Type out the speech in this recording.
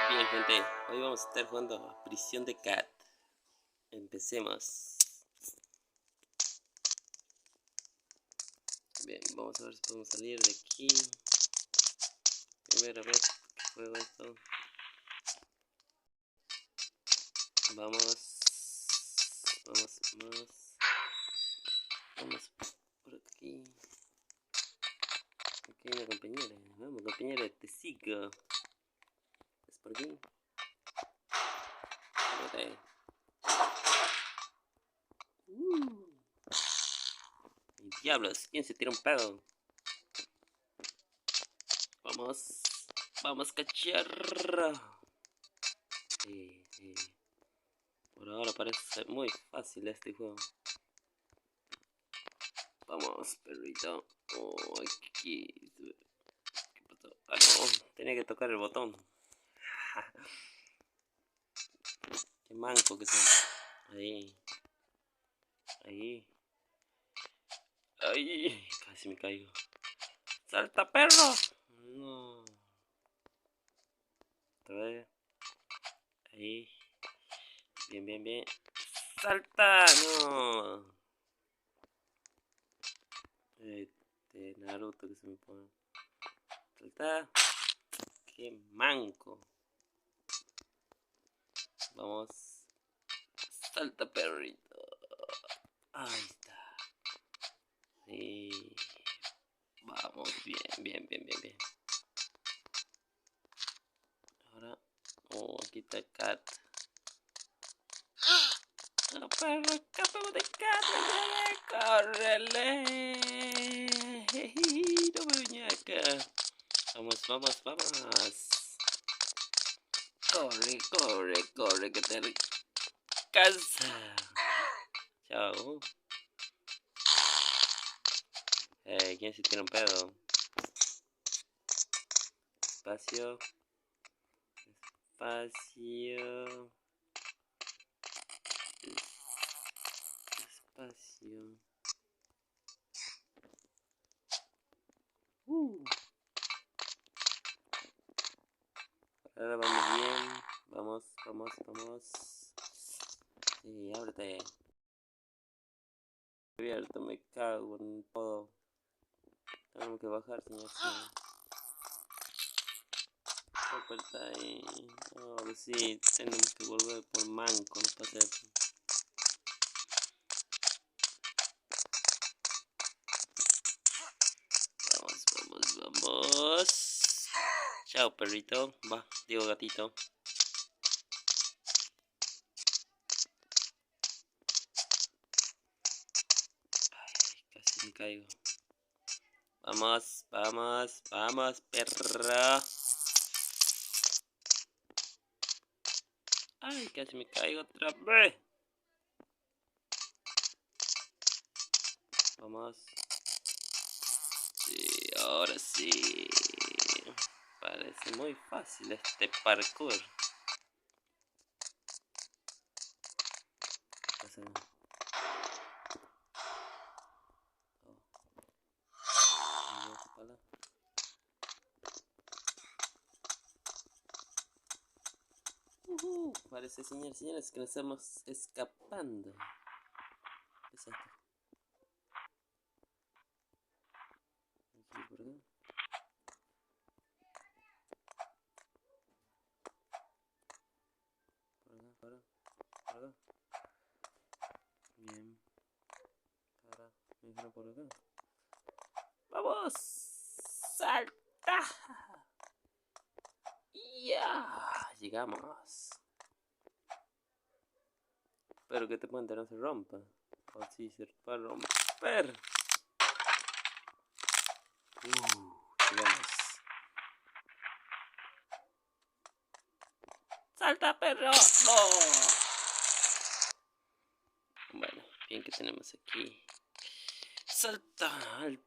Bien, gente, hoy vamos a estar jugando a Prisión de Gato. Empecemos. Bien, vamos a ver si podemos salir de aquí. Primero, a ver qué juego es esto. Vamos. Vamos por aquí. Aquí hay una compañera. Vamos, compañera, te sigo. ¿Es por aquí? Espérate. Diablos, ¿quién se tira un pedo? Vamos, cachorro. Por ahora parece muy fácil este juego. Vamos, perrito. Oh, aquí. ¿Qué pasó? Ah, no, tenía que tocar el botón. Qué manco que soy. Ahí. Casi me caigo. ¡Salta, perro! No. Otra vez. Ahí. Bien. ¡Salta! No. Naruto que se me pone. Salta. Qué manco. Vamos. Salta, perrito. Ahí está. Sí. Vamos, bien. Ahora. Oh, aquí está Cat. ¡Ah, perro! ¡Escapemos de Cat! ¡Córrele! ¡No, muñeca! Vamos. Corre, que te alcanza. Chao. ¿Quién se tira un pedo? Espacio. Ahora vamos bien. Vamos. Sí, ábrete. Abierto, me cago en todo. Tengo que bajar, señor. Está ahí. No, sí, tenemos que volver por manco, no pasa eso. Vamos. Chao, perrito. Va, digo gatito. Ay, casi me caigo. Vamos, perra. Ay, casi me caigo otra vez. Vamos. Sí, ahora sí. Parece muy fácil este parkour. Parece, señores, que nos estamos escapando. ¿Qué es esto? Por acá. Bien. Ahora, me dijeron por acá. ¡Vamos! ¡Salta! ¡Ya! Llegamos. Espero que este puente no se rompa. O si se va a romper. Llegamos. ¡Salta, perro! ¡No! Bueno, bien que tenemos aquí. ¡Salta al